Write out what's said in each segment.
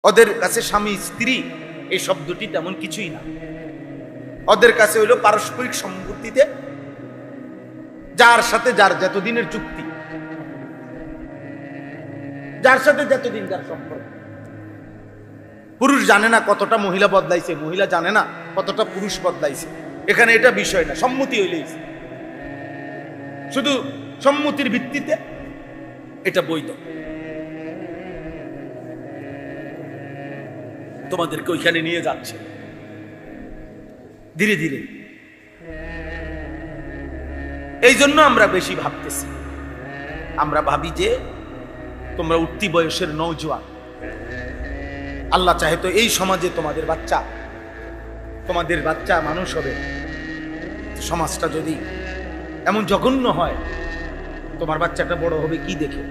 ওদের কাছে স্বামী স্ত্রী এই শব্দটি তেমন কিছুই না। ওদের কাছে হইল পারস্পরিক সম্পত্তিতে যার সাথে যার যতদিনের চুক্তি, যার সাথে যতদিন যার সম্পর্ক। পুরুষ জানে না কতটা মহিলা বদলাইছে, মহিলা জানে না কতটা পুরুষ বদলাইছে। এখানে এটা বিষয় না, সম্মতি হইলেই শুধু সম্মতির ভিত্তিতে এটা বৈধ। তোমাদেরকে ওইখানে নিয়ে যাচ্ছে ধীরে ধীরে। এই জন্য আমরা বেশি ভাবতেছি। আমরা ভাবি যে তোমরা উঠতি বয়সের নওজোয়ান, আল্লাহ চাহে তো এই সমাজে তোমাদের বাচ্চা মানুষ হবে। সমাজটা যদি এমন জঘন্য হয়, তোমার বাচ্চাটা বড় হবে কি দেখে?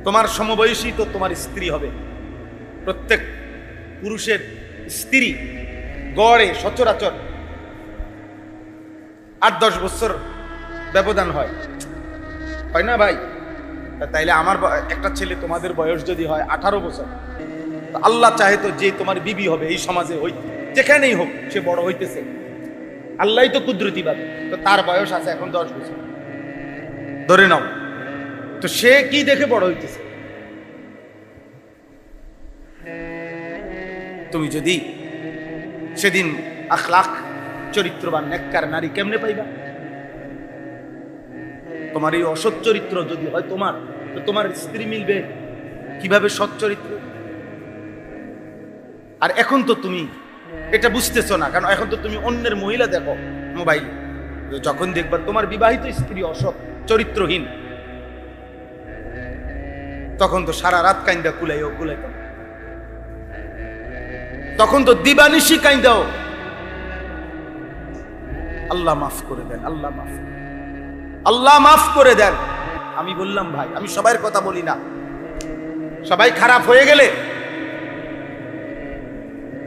তোমার সমবয়সী তো তোমার স্ত্রী হবে। প্রত্যেক পুরুষের স্ত্রী গড়ে সচরাচর 8-10 বছর ব্যবধান হয় না ভাই? তাইলে আমার একটা ছেলে তোমাদের বয়স যদি হয় 18 বছর, আল্লাহ চাহে তো যে তোমার বিবি হবে এই সমাজে যেখানেই হোক সে বড় হইতেছে, আল্লাহই তো কুদরতি পাবে। তো তার বয়স আছে এখন 10 বছর ধরে নাও, তো সে কি দেখে বড় হইতেছে? তুমি যদি সেদিন আখলাক চরিত্রবান নেককার নারী কেমনে পাইবা? তোমার এই অসৎ চরিত্র যদি হয় তোমার, তো তোমার স্ত্রী মিলবে কিভাবে সৎ চরিত্র? আর এখন তো তুমি এটা বুঝতেছো না, কারণ এখন তো তুমি অন্যের মহিলা দেখো মোবাইল। যখন দেখবা তোমার বিবাহিত স্ত্রী অসৎ চরিত্রহীন, তখন তো সারা রাত কাইন্দা কুলাইও কুলাইতাম, তখন তো দিবানিশি কাইন্দাও। আল্লাহ মাফ করে দেন, আল্লাহ মাফ করে দেন। আমি বললাম ভাই, আমি সবার কথা বলি না। সবাই খারাপ হয়ে গেলে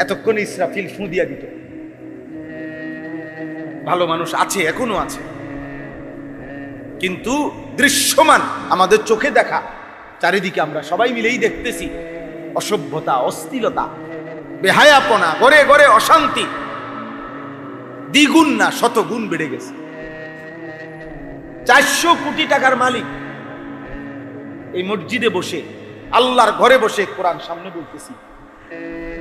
এতক্ষণ ইসরাফিল ফু দিয়া দিত। ভালো মানুষ আছে, এখনো আছে, কিন্তু দৃশ্যমান আমাদের চোখে দেখা, চারিদিকে আমরা সবাই মিলেই দেখতেছি অসভ্যতা, অশ্লীলতা, বেহায়াপনা, ঘরে ঘরে অশান্তি দ্বিগুণ না শতগুণ বেড়ে গেছে। 400 কোটি টাকার মালিক এই মসজিদে বসে, আল্লাহর ঘরে বসে কোরআন সামনে বলতেছি,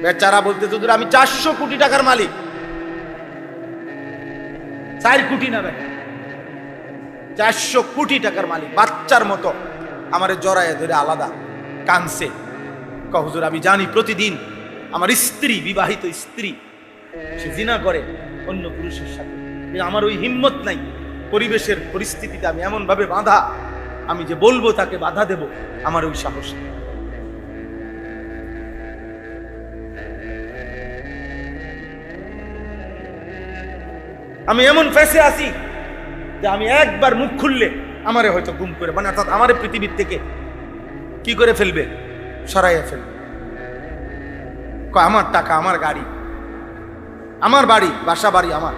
বেচারা বলতেছে হুজুর আমি 400 কোটি টাকার মালিক। 4 কোটি না ভাই, 400 কোটি টাকার মালিক। বাচ্চার মতো আমারে জড়ায় ধরে আলাদা কানছে, হুজুর আমি জানি প্রতিদিন আমার স্ত্রী, বিবাহিত স্ত্রী, সে জিনা করে অন্য পুরুষের সাথে, আমার ওই হিম্মত নাই। পরিবেশের পরিস্থিতিতে আমি এমন ভাবে বাধা, আমি যে বলবো তাকে বাধা দেব, আমার ওই সাহস নেই। আমি এমন ফেসে আছি যে আমি একবার মুখ খুললে আমারে হয়তো গুম করে, মানে অর্থাৎ আমারে পৃথিবীর থেকে কি করে ফেলবে, সরাইয়া ফেলবে। আমার টাকা, আমার গাড়ি, আমার বাড়ি, বাসা বাড়ি আমার,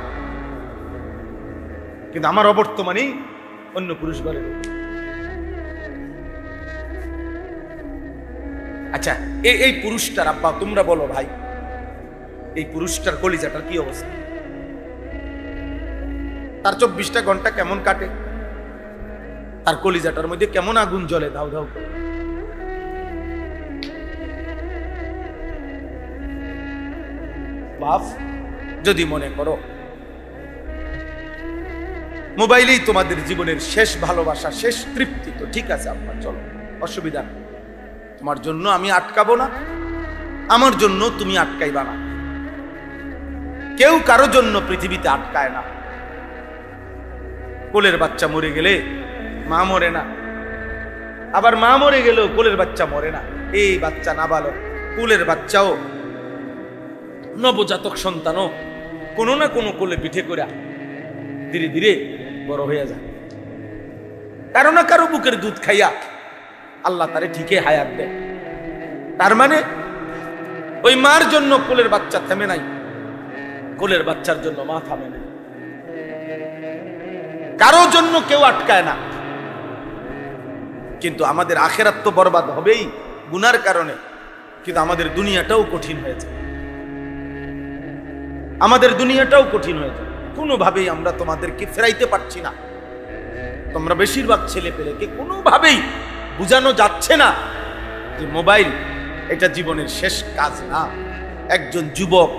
কিন্তু আমার অবর্তমানেই অন্য পুরুষ বলে। আচ্ছা, এই পুরুষটার আব্বা তোমরা বলো ভাই, এই পুরুষটার কলিজাটার কি অবস্থা? তার 24টা ঘন্টা কেমন কাটে? তার কলিজাটার মধ্যে কেমন আগুন জ্বলে ধাউ ধাউ করে? বাপ, যদি মনে করো মোবাইলেই তোমাদের জীবনের শেষ ভালোবাসা, শেষ তৃপ্তি, তো ঠিক আছে আপনার, চলো, অসুবিধা নেই। তোমার জন্য আমি আটকাবো না, আমার জন্য তুমি আটকাইবা না। কেউ কারো জন্য পৃথিবীতে আটকায় না। কোলের বাচ্চা মরে গেলে মা মরে না, আবার মা মরে গেলেও কোলের বাচ্চা মরে না। এই বাচ্চা নাবালক, কোলের বাচ্চাও, নবজাতক সন্তানও কোনো না কোনো কোলে পিঠে করে ধীরে ধীরে বড় হয়ে যায়। কারো না কারো বুকের দুধ খাইয়া আল্লাহ তারে ঠিকই হায়াত দেয়। তার মানে ওই মার জন্য কোলের বাচ্চা থেমে নাই, কোলের বাচ্চার জন্য মা থামে নাই। কারো জন্য কেউ আটকায় না। কিন্তু আমাদের আখেরাত তো বরবাদ হবেই গুনার কারণে, কিন্তু আমাদের দুনিয়াটাও কঠিন হয়েছে, আমাদের দুনিয়াটাও কঠিন হয়েছে। কোনোভাবেই আমরা তোমাদেরকে ফেরাইতে পারছি না। তোমরা বেশিরভাগ ছেলে পেলেকে কোনোভাবেই বুঝানো যাচ্ছে না যে মোবাইল এটা জীবনের শেষ কাজ না। একজন যুবক,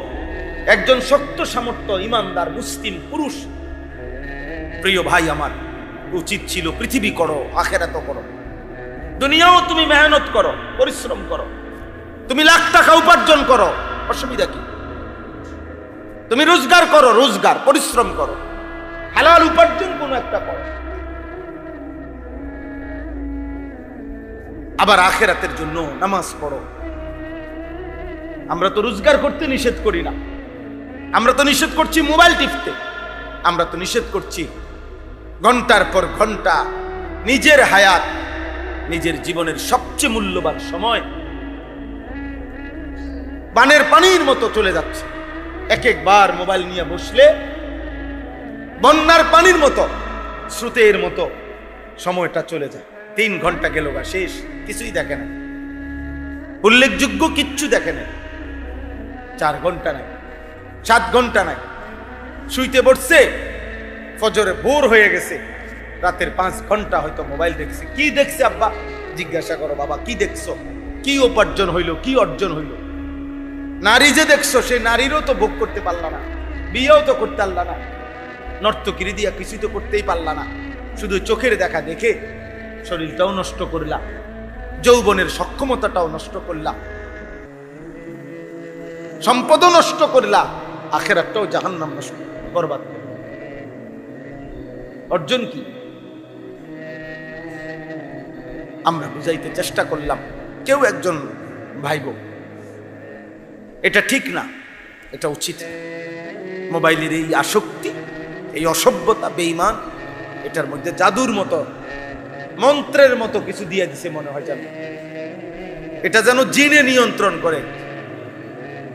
একজন শক্ত সামর্থ্য ইমানদার মুসলিম পুরুষ, প্রিয় ভাই আমার, উচিত ছিল পৃথিবী করো, আখেরাতও করো, দুনিয়াও তুমি মেহনত করো, পরিশ্রম করো, তুমি লাখ টাকা উপার্জন করো, অসুবিধা কি? তুমি রোজগার করো, রোজগার পরিশ্রম করো, হালাল উপার্জন কোনো একটা করো, আবার আখেরাতের জন্য নামাজ পড়ো। আমরা তো রোজগার করতে নিষেধ করি না, আমরা তো নিষেধ করছি মোবাইল টিপতে, আমরা তো নিষেধ করছি ঘন্টার পর ঘন্টা নিজের হায়াত, নিজের জীবনের সবচেয়ে মূল্যবান সময় বানের পানির মতো চলে যাচ্ছে। এক একবার মোবাইল নিয়ে বসলে বন্যার পানির মতো, স্রোতের মতো সময়টা চলে যায়। 3 ঘন্টা গেল বা শেষ, কিছুই দেখে না, উল্লেখযোগ্য কিচ্ছু দেখে না। 4 ঘন্টা নাই, 7 ঘন্টা নাই, শুইতে বসছে, ফজরে ভোর হয়ে গেছে, রাতের 5 ঘন্টা হয়তো মোবাইল দেখছে। কি দেখছে আব্বা? জিজ্ঞাসা করো, বাবা কি দেখছো, কি উপার্জন হইল, কি অর্জন হইল? নারী যে দেখছো, সে নারীরও তো ভোগ করতে পারলা না, বিয়েও তো করতে পারলা না, নর্তকীরি দিয়া কিছু তো করতেই পারলা না, শুধু চোখের দেখা দেখে শরীরটাও নষ্ট করলাম, যৌবনের সক্ষমতাটাও নষ্ট করলাম, সম্পদও নষ্ট করলাম, আখেরাতটাও জাহান্নাম নষ্ট বরবাদ করলাম। অর্জন কি? আমরা বুঝাইতে চেষ্টা করলাম, কেউ একজন ভাইব এটা ঠিক না, এটা উচিত। মোবাইলের এই আসক্তি, এই অসভ্যতা, বেঈমান, এটার মধ্যে জাদুর মতো, মন্ত্রের মতো কিছু দিয়ে দিছে মনে হয়, যেন এটা যেন জিনে নিয়ন্ত্রণ করে,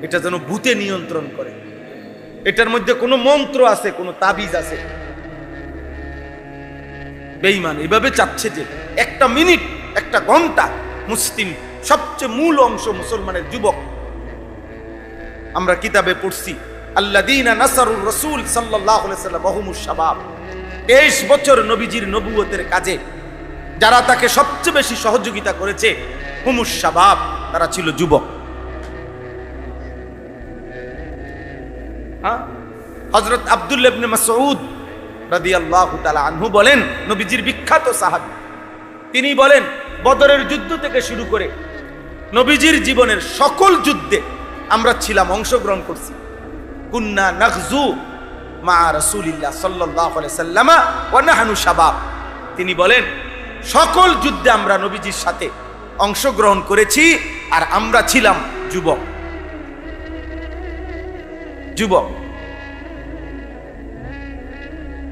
এটা যেন ভূতে নিয়ন্ত্রণ করে, এটার মধ্যে কোনো মন্ত্র আছে, কোনো তাবিজ আছে। বেঈমান এভাবে চাচ্ছে যে একটা মিনিট, একটা ঘন্টা মুসলিম সবচেয়ে মূল অংশ মুসলমানের যুবক, আমরা কিতাবে পড়ছি আল্লাযীনা নাসারুর রাসূল সাল্লাল্লাহু আলাইহি ওয়াসাল্লাম ওয়া হুমুশ শাবাব, 23 বছর নবীজির নবুয়তের কাজে যারা তাকে সবচেয়ে বেশি সহযোগিতা করেছে, হুমুশ শাবাব, তারা ছিল যুবক। হযরত আব্দুল্লাহ ইবনে মাসউদ রাদিয়াল্লাহু তাআলা আনহু বলেন, নবীজির বিখ্যাত সাহাবী, তিনি বলেন বদরের যুদ্ধ থেকে শুরু করে নবীজির জীবনের সকল যুদ্ধে আমরা ছিলাম, অংশগ্রহণ করছি। কুন্না নাগজু মা রাসূলিল্লাহ সাল্লাল্লাহু আলাইহি সাল্লাম ওয়া নাহনু শাবাব, তিনি বলেন সকল যুদ্ধে আমরা নবীজির সাথে অংশগ্রহণ করেছি, আর আমরা ছিলাম যুবক। যুবক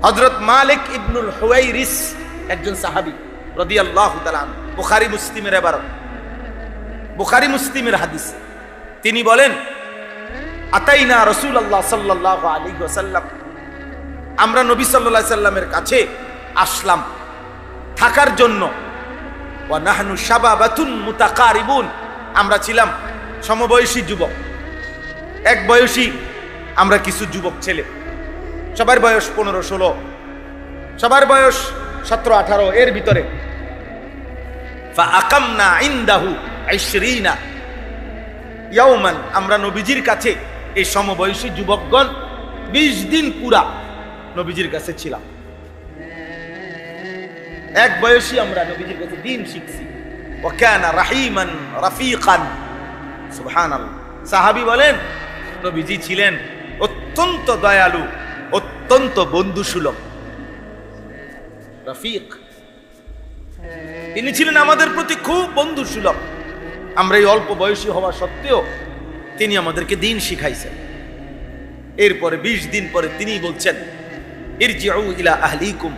হযরত মালিক ইবনুল হুয়াইরিস একজন সাহাবী রাদিয়াল্লাহু তাআলা, বুখারী মুসলিমের ইবারত, বুখারী মুসলিমের হাদিস, তিনি বলেন আতাইনা রাসূলুল্লাহ সাল্লাল্লাহু আলাইহি ওয়াসাল্লাম, আমরা নবী সাল্লাল্লাহু আলাইহি সাল্লামের কাছে আসলাম থাকার জন্য। ওয়া নাহনু শাবাবাতুন মুতাকারিবুন, আমরা ছিলাম সমবয়সী যুবক, এক বয়সী আমরা কিছু যুবক ছেলে, সবার বয়স 15-16, সবার বয়স 17-18, এর ভিতরে। ফাআকামনা ইনদাহু 20 ইয়াওমান, আমরা নবীজির কাছে এই সমবয়সী যুবকগণ 20 দিন পুরা নবীজির কাছে ছিলাম। এক বয়সী আমরা নবীজির কাছে দিন শিখছি। ওয়া কানা রাহিমান রাফিকান, সুবহানাল্লাহ। সাহাবী বলেন নবীজি ছিলেন অত্যন্ত দয়ালু, অত্যন্ত বন্ধুসুলভ। রফিক, তিনি ছিলেন আমাদের প্রতি খুব বন্ধুসুলভ। আমরা এই অল্প বয়সী হওয়া সত্ত্বেও তিনি আমাদেরকে দিন শিখাইছেন। এরপরে 20 দিন পরে তিনি বলছেন ইরজিউ ইলা আহলিকুম,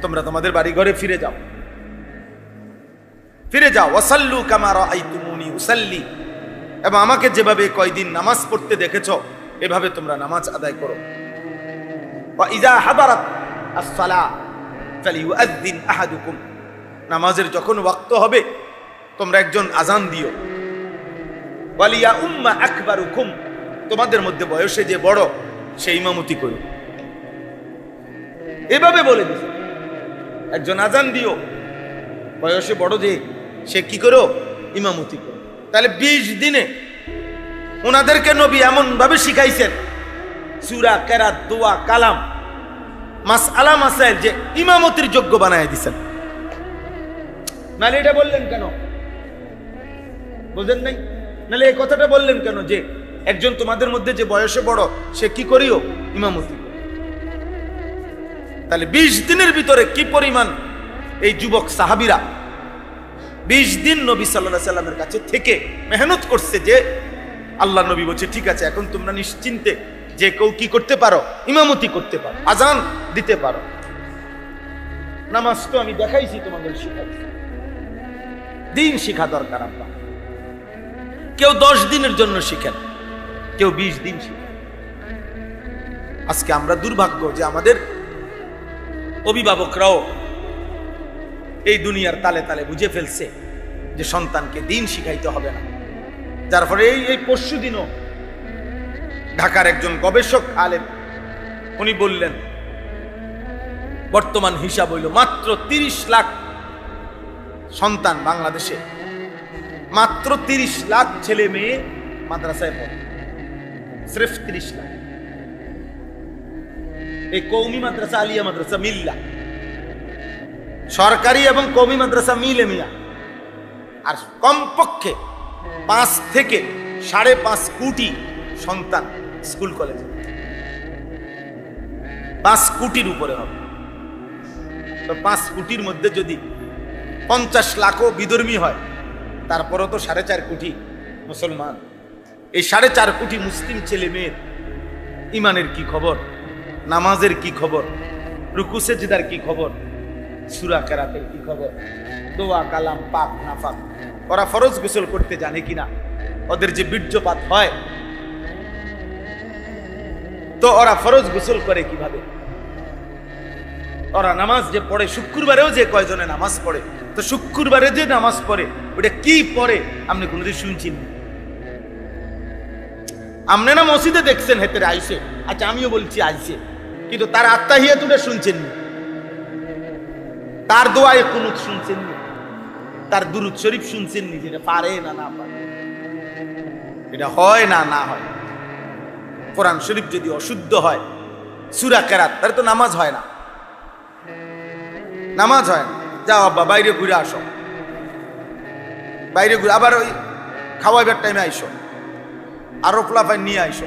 তোমরা তোমাদের বাড়ি ঘরে ফিরে যাও, ফিরে যাও। ওয়াসাল্লু কামা রাআইতুমুনি উসাল্লি, এবং আমাকে যেভাবে কয়দিন নামাজ পড়তে দেখেছো এভাবে তোমরা নামাজ আদায় করো। ওয়া ইযা হাদারাত আস-সালাহ ফালিউআযযিন আহাদুকুম, নামাজের যখন ওয়াক্ত হবে তোমরা একজন আজান দিও, ওয়ালিয়া উম্মা আকবারুকুম, তোমাদের মধ্যে বয়সে যে বড় সে ইমামতি করো। এভাবে বলে দিছে, একজন আজান দিও, বয়সে বড় যে সে কি করো, ইমামতি করো। তাহলে 20 দিনে ওনাদেরকে নবী এমন ভাবে শিখাইছেন সূরা, কেরাত, দোয়া, কালাম, মাসআলা মাসাইল যে ইমামতির যোগ্য বানায় দিছেন। নালে এটা বললেন কেন, বুঝেন নাই? নালে এই কথাটা বললেন কেন যে একজন তোমাদের মধ্যে যে বয়সে বড় সে কি করিও, ইমামতি। তাহলে 20 দিনের ভিতরে কি পরিমাণ এই যুবক সাহাবীরা 20 দিন নবী সাল্লাল্লাহু আলাইহি সাল্লামের কাছে থেকে মেহনত করছে, যে আল্লাহ নবী বলছে ঠিক আছে এখন তোমরা নিশ্চিন্তে যে কেউ কি করতে পারো, ইমামতি করতে পারো, আজান দিতে পারো। নামাজ তো আমি দেখাইছি, তোমাদের শিখাইছি। দিন শিখা দরকার। আমরা কেউ 10 দিনের জন্য শিখেন, কেউ 20 দিন শিখেন। আজকে আমরা দুর্ভাগ্য যে আমাদের অভিভাবকরাও এই দুনিয়ার তালে তালে বুঝে ফেলছে যে সন্তানকে দিন শিখাইতে হবে না। যার ফলে এই পরশু দিনও ঢাকার একজন গবেষক আলেম উনি বললেন বর্তমান হিসাব হইল মাত্র 30 লাখ সন্তান বাংলাদেশে, মাত্র 30 লাখ ছেলে মেয়ে মাদ্রাসায় পড়ে, সির্ফ 30 লাখ। এই কওমি মাদ্রাসা, আলিয়া মাদ্রাসা মিল্লা, সরকারি এবং কওমি মাদ্রাসা মিলে মিয়া। আর কমপক্ষে 5 থেকে 5.5 কোটি সন্তান স্কুল কলেজে, 5 কোটির উপরে হবে। তো 5 কোটির মধ্যে যদি 50 লাখও বিধর্মী হয়, তারপরও তো 4.5 কোটি মুসলমান। এই 4.5 কোটি মুসলিম ছেলে মেয়ের ইমানের কি খবর, নামাজের কি খবর, রুকু সেজদার কি খবর, সূরা কেরাতের কি খবর, দোয়া, কালাম, পাক নাফাক, ওরা ফরজ গোসল করতে জানে কিনা, ওদের যে বীর্যপাত হয় তো ওরা ফরজ গোসল করে কিভাবে, ওরা নামাজ যে পড়ে, শুক্রবারেও যে কয়জনে নামাজ পড়ে, তো শুক্রবারে যে নামাজ পড়ে ওটা কি পড়ে আপনি কোনোদিন শুনছেন? আপনি না মসজিদে দেখছেন হেতের আইসে, আচ্ছা আমিও বলছি আইসে, কিন্তু তার আত্তাহিয়াতুটা শুনছেন না, তার দোয়ায়ে কুনুত শুনছেন না, তার দুরূদ শরীফ শুনছেন নি, যেটা পারে না না পারে, এটা হয় না না হয়। কোরআন শরীফ যদি অশুদ্ধ হয়, সূরা কেরাত, তার তো নামাজ হয় না, নামাজ হয় না। যাও আব্বা বাইরে ঘুরে আসো, বাইরে ঘুরে আবার ওই খাওয়াইবার টাইমে আইসো, আরো ফলাফাই নিয়ে আইসো।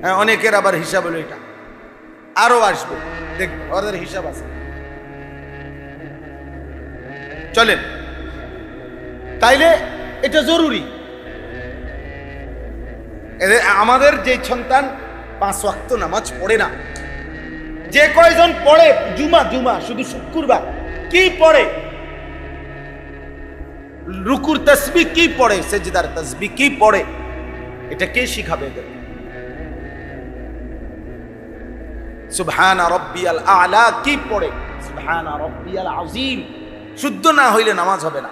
হ্যাঁ, অনেকের আবার হিসাব হলো এটা, আরো আসবে, দেখবে ওদের হিসাব আছে। চলেন, তাইলে এটা জরুরি। আমাদের যে সন্তান 5 ওয়াক্ত নামাজ পড়ে না, যে কয়জন পড়ে জুমা শুধু শুক্রবার কি পড়ে, রুকুর তাসবিহ কি পড়ে, সেজদার তাসবিহ কি পড়ে, এটা কে শিখাবে এদের? সুবহানা রাব্বিয়াল আ'লা কি পড়ে, সুবহানা রাব্বিয়াল আযীম শুদ্ধ না হইলে নামাজ হবে না।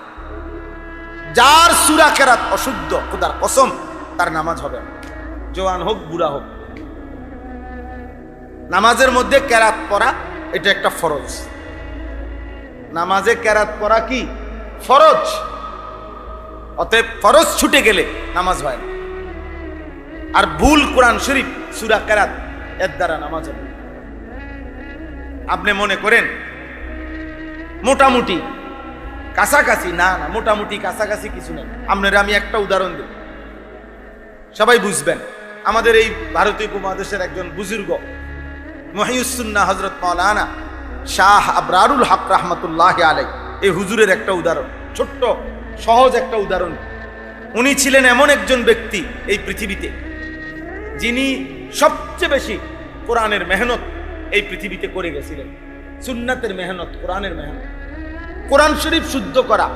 যার সূরা কেরাত অশুদ্ধ, খোদার কসম তার নামাজ হবে না, জওয়ান হোক বুড়া হোক। নামাজের মধ্যে কেরাত পড়া এটা একটা ফরজ, নামাজে কেরাত পড়া কি ফরজ, অতএব ফরজ ছুটে গেলে নামাজ হয় না। আর ভুল কোরআন শরীফ, সূরা কেরাত, এর দ্বারা নামাজ হবে। আপনি মনে করেন মোটামুটি কাছাকাছি, না না, মোটামুটি কাছাকাছি কিছু নেই। আপনারা আমি একটা উদাহরণ দিই, সবাই বুঝবেন। আমাদের এই ভারতীয় উপমহাদেশের একজন বুজুর্গ মুহিউস-সুন্নাহ হযরত মাওলানা শাহ আবরারুল হক রাহমাতুল্লাহ আলাইহি, এই হুজুরের একটা উদাহরণ, ছোট্ট সহজ একটা উদাহরণ। উনি ছিলেন এমন একজন ব্যক্তি এই পৃথিবীতে যিনি সবচেয়ে বেশি কোরআনের মেহনত এই পৃথিবীতে করে গেছিলেন। সুন্নাতের মেহনত, কোরআনের মেহনত, কোরআন শরীফ শুদ্ধ করা,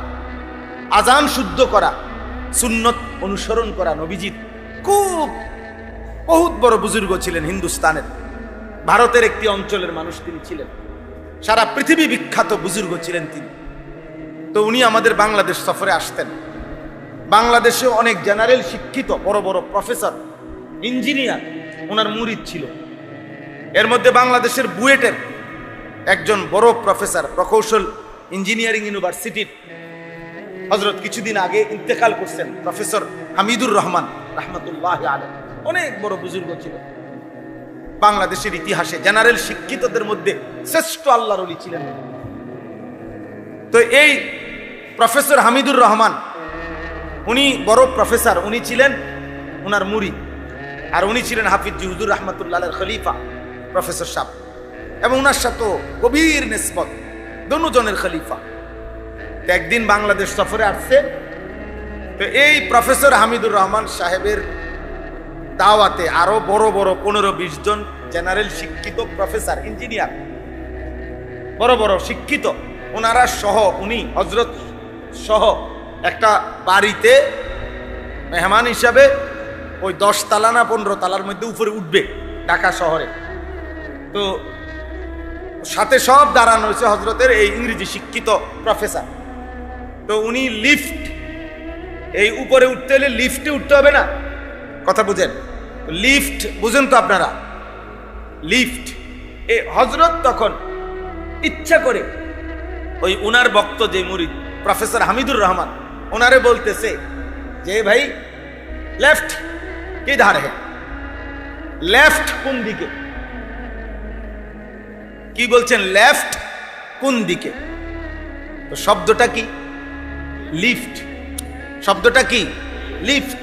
আজান শুদ্ধ করা, সুন্নত অনুসরণ করা। নবীজির খুব বহুত বড় বুজুর্গ ছিলেন হিন্দুস্তানের, ভারতের একটি অঞ্চলের মানুষ তিনি ছিলেন, সারা পৃথিবী বিখ্যাত বুজুর্গ ছিলেন তিনি। তো উনি আমাদের বাংলাদেশ সফরে আসতেন। বাংলাদেশে অনেক জেনারেল শিক্ষিত বড় বড় প্রফেসর, ইঞ্জিনিয়ার ওনার মুরিদ ছিল। এর মধ্যে বাংলাদেশের বুয়েটের একজন বড় প্রফেসর, প্রকৌশল ইঞ্জিনিয়ারিং ইউনিভার্সিটির হযরত কিছুদিন আগে ইন্তেকাল করছেন, প্রফেসর হামিদুর রহমান রাহমাতুল্লাহ আলাইহি। অনেক বড় বুজুর্গ ছিল বাংলাদেশের ইতিহাসে, জেনারেল শিক্ষিতদের মধ্যে শ্রেষ্ঠ আল্লাহর ওলি ছিলেন। তো এই প্রফেসর হামিদুর রহমান উনি বড় প্রফেসর, উনি ছিলেন ওনার মুরিদ, আর উনি ছিলেন হাফিজ হুজুর রাহমাতুল্লাহ আলাইহির খলিফা প্রফেসর সাহেব, এবং ওনার সাথে গভীর নিসবত, দুজনের খলিফা। তো একদিন বাংলাদেশ সফরে আসছে। তো এই প্রফেসর হামিদুর রহমান সাহেবের দাওয়াতে আরো বড় বড় 15-20 জন জেনারেল শিক্ষিত প্রফেসর, ইঞ্জিনিয়ার, বড় বড় শিক্ষিত, ওনারা সহ, উনি হযরত সহ একটা বাড়িতে মেহমান হিসাবে ওই 10 তালা না 15 তালার মধ্যে উপরে উঠবে ঢাকা শহরে। তো সাথে সব দাঁড়ানো হয়েছে হযরতের এই ইংরেজি শিক্ষিত প্রফেসর। তো উনি লিফট, এই উপরে উঠতে হলে লিফটে উঠতে হবে না, কথা বুঝেন? লিফট বুঝেন তো আপনারা? লিফট। এই হযরত তখন ইচ্ছা করে ওই উনার বক্ত যে মুরিদ প্রফেসর হামিদুর রহমান, ওনারে বলতেছে যে ভাই লেফট কিধার হে, লেফট কোন দিকে? কি বলছেন? লেফট কোন দিকে? তো শব্দটা কি? লিফট। শব্দটা কি? লিফট।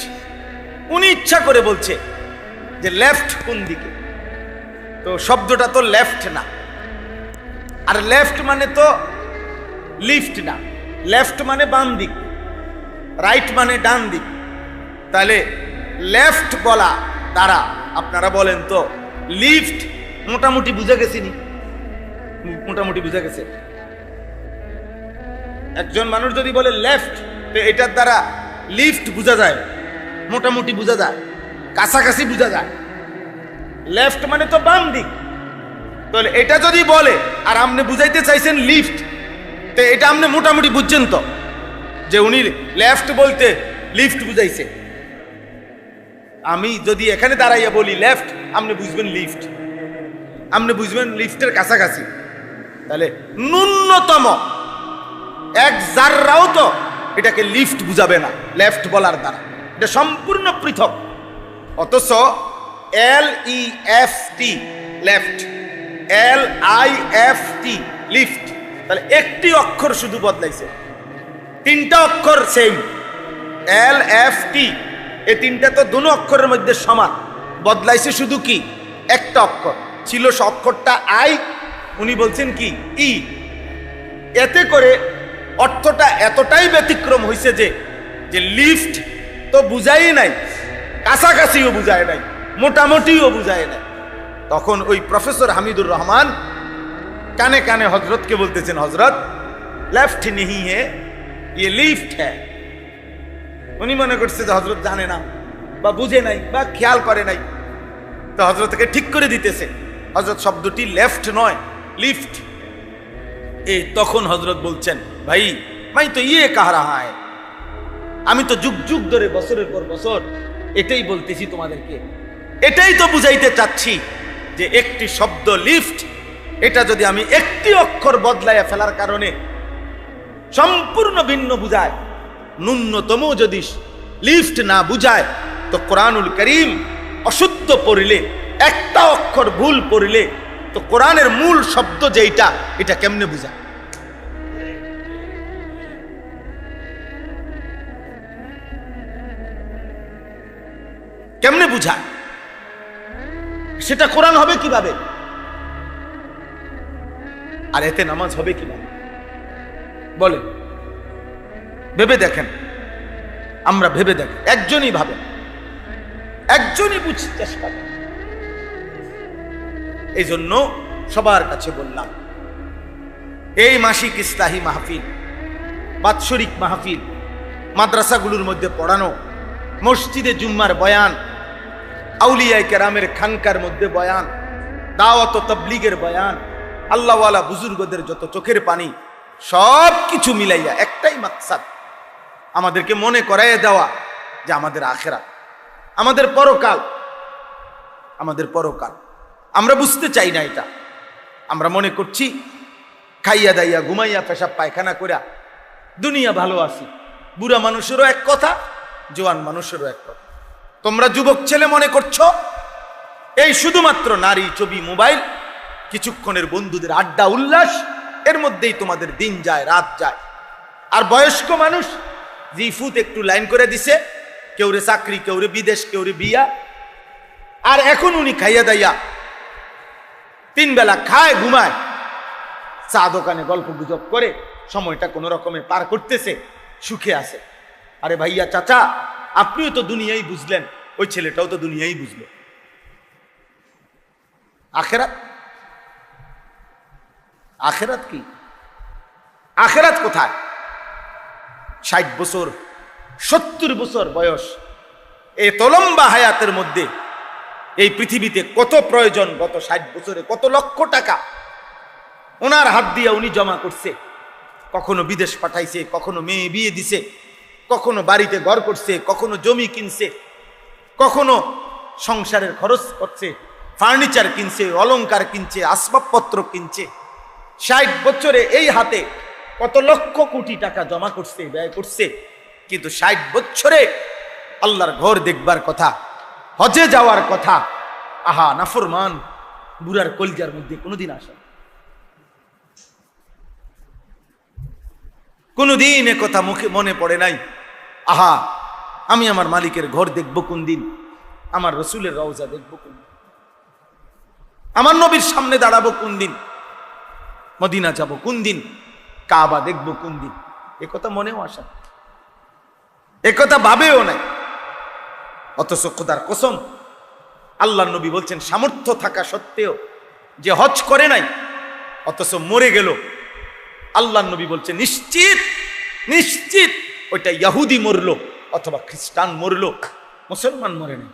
উনি ইচ্ছা করে বলছে যে লেফট কোন দিকে, তো শব্দটা তো লেফট না, আর লেফট মানে তো লিফট না। লেফট মানে বাম দিক, রাইট মানে ডান দিক। তাহলে লেফট বলা দ্বারা আপনারা বলেন তো লিফট মোটামুটি বুঝে গেছিনি? মোটামুটি বুঝে গেছে। একজন মানুষ যদি বলে লেফট, তো এটার দ্বারা লিফট বোঝা যায়, মোটামুটি বোঝা যায়, কাছাকাছি বোঝা যায়। লেফট মানে তো বাম দিক। তাহলে এটা যদি বলে আর আপনি বুঝাইতে চাইছেন লিফট, তো এটা আপনি মোটামুটি বুঝছেন তো যে উনি লেফট বলতে লিফট বুঝাইছে। আমি যদি এখানে দাঁড়াইয়া বলি লেফট, আপনি বুঝবেন লিফট, আপনি বুঝবেন লিফটের কাছাকাছি। তাহলে ন্যূনতম এক জাররাও তো এটাকে লিফট বুঝাবে না লেফট বলার দ্বারা, এটা সম্পূর্ণ পৃথক। অথচ LEFT লেফট, LIFT লিফট, তাহলে একটি অক্ষর শুধু বদলাইছে, 3টা অক্ষর সেম। LFT এই 3টা তো দুটো অক্ষরের মধ্যে সমান, বদলাইছে শুধু কি একটা অক্ষর। ছিল অক্ষরটা I, উনি বলছেন কি ই। এতে করে অর্থটা এতটাই ব্যতিক্রম হয়েছে যে লিফট তো বুঝাই নাই, কাছাকাছিও বুঝায় নাই, মোটামুটিও বুঝায় নাই। তখন ওই প্রফেসর হামিদুর রহমান কানে কানে হযরতকে বলতেছেন, হযরত লেফট নেহি হে, ইয়ে লিফট হ্যাঁ। উনি মনে করছে যে হযরত জানে না বা বুঝে নাই বা খেয়াল করে নাই, তো হযরতকে ঠিক করে দিতেছে, হযরত শব্দটি লেফট নয় লিফট। এই তখন হযরত বলছেন, ভাই মাই তো ইয়ে কাহ রাহা হ্যায়, আমি তো যুগ যুগ ধরে বছরের পর বছর এটাই বলতেছি তোমাদেরকে, এটাই তো বুঝাইতে চাচ্ছি যে একটি শব্দ লিফট, এটা যদি আমি একটি অক্ষর বদলাইয়া ফেলার কারণে সম্পূর্ণ ভিন্ন বুঝায়, ন্যূনতম যদি লিফট না বুঝায়, তো কোরআনুল কারীম অশুদ্ধ পড়িলে, একটা অক্ষর ভুল পড়িলে, তো কোরআনের মূল শব্দ যেটা, এটা কেমনে বুঝায়? কেমনে বুঝায়? সেটা কোরআন হবে কিভাবে? আর এতে নামাজ হবে কিভাবে বলে? ভেবে দেখেন, আমরা ভেবে দেখেন, একজনই ভাবেন, একজনই বুঝতে চেষ্টা করেন। এই জন্য সবার কাছে বললাম, এই মাসিক ইসলাহি মাহফিল, বাৎসরিক মাহফিল, মাদ্রাসাগুলোর মধ্যে পড়ানো, মসজিদে জুম্মার বয়ান, আউলিয়ায়ে কেরামের খানকার মধ্যে বয়ান, দাওয়াত ও তাবলীগের বয়ান, আল্লাহওয়ালা বুজুর্গদের যত চোখের পানি, সব কিছু মিলাইয়া একটাই মাকসাদ, আমাদেরকে মনে করাইয়া দেওয়া যে আমাদের আখিরাত, আমাদের পরকাল, আমাদের পরকাল। আমরা বুঝতে চাই না এটা। আমরা মনে করছি খাইয়া দাইয়া ঘুমাইয়া পেশাব পায়খানা কইরা দুনিয়া ভালো আছি। বুড়া মানুষেরও এক কথা, জোয়ান মানুষেরও এক কথা। তোমরা যুবক ছেলে মনে করছো এই শুধুমাত্র নারী, ছবি, মোবাইল, কিছুক্ষণের বন্ধুদের আড্ডা উল্লাস, এর মধ্যেই তোমাদের দিন যায় রাত যায়। আর বয়স্ক মানুষ জিফুত একটু লাইন করে দিছে, কেউরে চাকরি, কেউরে বিদেশ, কেউরে বিয়া। আর এখন উনি খাইয়া দাইয়া 3 বেলা খায় ঘুমায়, চা দোকানে গল্প গুজব করে সময়টা কোনো রকমে পার করতেছে, সুখে আছে। আরে ভাইয়া, চাচা, আপনিও তো দুনিয়াই বুঝলেন, ওই ছেলেটাও তো দুনিয়াই বুঝলো। আখেরাত, আখেরাত কি? আখেরাত কোথায়? 60 বছর 70 বছর বয়স, এই লম্বা হায়াতের মধ্যে এই পৃথিবীতে কত প্রয়োজন, গত 60 বছরে কত লক্ষ টাকা ওনার হাত দিয়ে উনি জমা করছে। কখনো বিদেশ পাঠাইছে, কখনো মেয়ে বিয়ে দিছে, কখনো বাড়িতে ঘর করছে, কখনো জমি কিনছে, কখনো সংসারের খরচ করছে, ফার্নিচার কিনছে, অলংকার কিনছে, আসবাবপত্র কিনছে। 60 বছরে এই হাতে কত লক্ষ কোটি টাকা জমা করছে, ব্যয় করছে। কিন্তু 60 বছরে আল্লাহর ঘর দেখবার কথা, হজে যাওয়ার কথা, আহা নাফরমান বুড়ার কলজার মধ্যে কোনোদিন আসে? কোনদিন এ কথা মুখে মনে পড়ে নাই, আহা আমি আমার মালিকের ঘর দেখব কোন দিন, আমার রসুলের রওজা দেখব কোন দিন, আমার নবীর সামনে দাঁড়াবো কোন দিন, মদিনা যাব কোন দিন, কাবা দেখব কোন দিন? এ কথা মনেও আসে, এ কথা ভাবেও নাই। অথচ খোদার কসম, আল্লাহর নবী বলছেন সামর্থ্য থাকা সত্ত্বেও যে হজ করে নাই অথচ মরে গেল, আল্লাহর নবী বলছেন নিশ্চিত নিশ্চিত ওইটা ইহুদি মরলো অথবা খ্রিস্টান মরলো, মুসলমান মরে নাই।